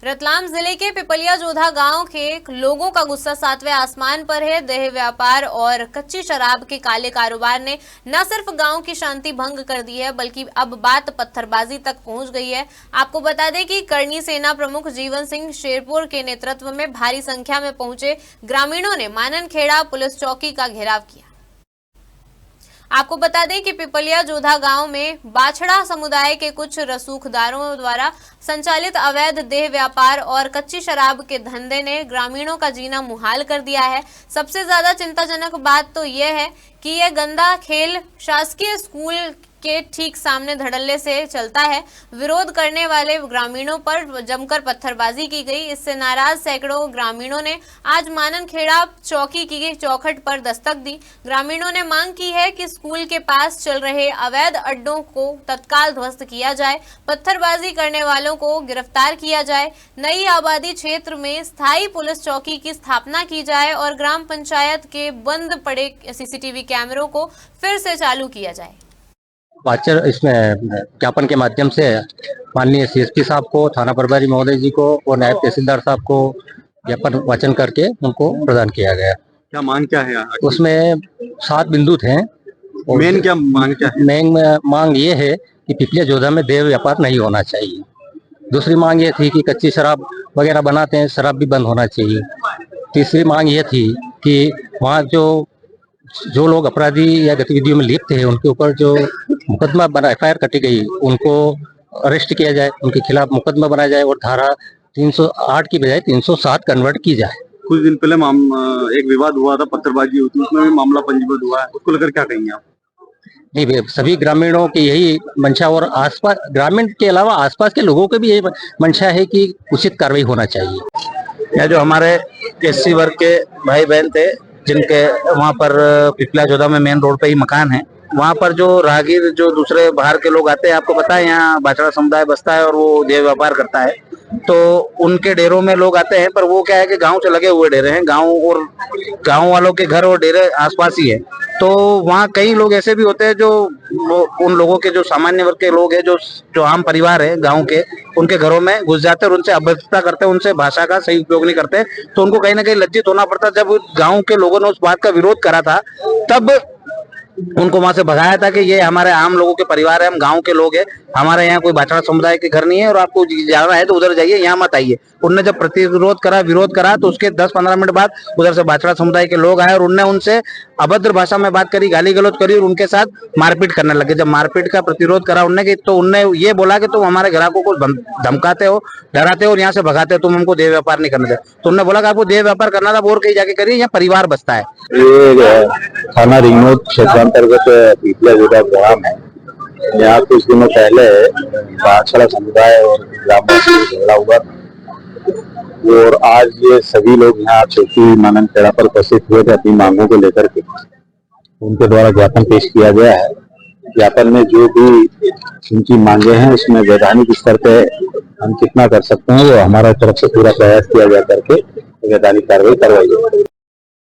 रतलाम जिले के पिपलिया जोधा गांव के लोगों का गुस्सा सातवें आसमान पर है। देह व्यापार और कच्ची शराब के काले कारोबार ने न सिर्फ गांव की शांति भंग कर दी है, बल्कि अब बात पत्थरबाजी तक पहुंच गई है। आपको बता दें कि करनी सेना प्रमुख जीवन सिंह शेरपुर के नेतृत्व में भारी संख्या में पहुंचे ग्रामीणों ने माननखेड़ा पुलिस चौकी का घेराव किया। आपको बता दें कि पिपलिया जोधा गांव में बाछड़ा समुदाय के कुछ रसूखदारों द्वारा संचालित अवैध देह व्यापार और कच्ची शराब के धंधे ने ग्रामीणों का जीना मुहाल कर दिया है। सबसे ज्यादा चिंताजनक बात तो यह है कि यह गंदा खेल शासकीय स्कूल के ठीक सामने धड़ल्ले से चलता है। विरोध करने वाले ग्रामीणों पर जमकर पत्थरबाजी की गई। इससे नाराज सैकड़ों ग्रामीणों ने आज माननखेड़ा चौकी की चौखट पर दस्तक दी। ग्रामीणों ने मांग की है कि स्कूल के पास चल रहे अवैध अड्डों को तत्काल ध्वस्त किया जाए, पत्थरबाजी करने वालों को गिरफ्तार किया जाए, नई आबादी क्षेत्र में स्थायी पुलिस चौकी की स्थापना की जाए और ग्राम पंचायत के बंद पड़े सीसीटीवी कैमरों को फिर से चालू किया जाए। वाचर इसमें ज्ञापन के माध्यम से माननीय सीएसपी साहब को, थाना प्रभारी महोदय जी को और नायब तहसीलदार साहब को ज्ञापन वाचन करके उनको प्रदान किया गया। क्या मांग क्या है? उसमें 7 बिंदु थे। मेन क्या मांग क्या है? मेन मांग ये है कि पिपलिया जोधा में देह व्यापार नहीं होना चाहिए। दूसरी मांग ये थी कि कच्ची शराब वगैरह बनाते हैं, शराब भी बंद होना चाहिए। तीसरी मांग ये थी कि वहाँ जो लोग अपराधी या गतिविधियों में लिप्त है उनके ऊपर जो मुकदमा बना FIR कटी गई उनको अरेस्ट किया जाए, उनके खिलाफ मुकदमा बनाया जाए और धारा 308 की बजाय 307 कन्वर्ट की जाए। कुछ दिन पहले एक विवाद हुआ था, पत्थरबाजी हुई थी, उसमें भी मामला पंजीबद्ध हुआ है, उसको लेकर क्या कहेंगे आप? नहीं, सभी ग्रामीणों की यही मंशा और आसपास ग्रामीण के अलावा आसपास के लोगों की भी यही मंशा है कि उचित कार्रवाई होना चाहिए। यह जो हमारे SC वर्ग के भाई बहन थे जिनके वहाँ पर पिपलिया जोधा में मेन रोड पे ही मकान है, वहाँ पर जो राहगीर जो दूसरे बाहर के लोग आते हैं, आपको पता है यहाँ बाछड़ा समुदाय बसता है और वो देह व्यापार करता है, तो उनके डेरों में लोग आते हैं। पर वो क्या है कि गांव से लगे हुए डेरे हैं, गांव वालों के घर और डेरे आसपास ही है। तो वहाँ कई लोग ऐसे भी होते हैं जो उन लोगों के जो सामान्य वर्ग के लोग हैं, जो आम परिवार है गांव के, उनके घरों में घुस जाते हैं और उनसे अभद्रता करते हैं, उनसे भाषा का सही उपयोग नहीं करते। तो उनको कहीं ना कहीं लज्जित होना पड़ता। जब गांव के लोगों ने उस बात का विरोध करा था तब उनको वहां से भगाया था कि ये हमारे आम लोगों के परिवार है, हम गांव के लोग हैं, हमारे यहाँ कोई बाछड़ा समुदाय के घर नहीं है और आपको जाना है तो उधर जाइए, यहाँ मत आइए। उनने जब प्रतिरोध करा, विरोध करा, तो उसके 10-15 मिनट बाद उधर से बाछड़ा समुदाय के लोग आए और उनने उनसे अभद्र भाषा में बात करी, गाली गलौज करी और उनके साथ मारपीट करने लगे। जब मारपीट का प्रतिरोध करा उनने, तो उनने ये बोला कि तुम हमारे ग्राहकों को धमकाते हो, डराते हो और यहाँ से भगाते हो, तुम हमको देह व्यापार नहीं करने दे। तो उन्होंने बोला कि आपको देह व्यापार करना था और कहीं जाके करिए, यहाँ परिवार बसता है। ये थाना रिंगनोद क्षेत्रांतर्गत पिपलिया जोधा ग्राम है। यहाँ कुछ दिनों पहले बाछड़ा समुदाय और ग्रामवासी झगड़ा हुआ और आज ये सभी लोग यहाँ चौकी माननखेड़ा पर उपस्थित हुए थे अपनी मांगों को लेकर के। उनके द्वारा ज्ञापन पेश किया गया है। ज्ञापन में जो भी उनकी मांगे हैं उसमें वैधानिक स्तर पे हम कितना कर सकते हैं वो हमारा तरफ से पूरा प्रयास किया जा करके वैधानिक कार्रवाई करवाई जाए।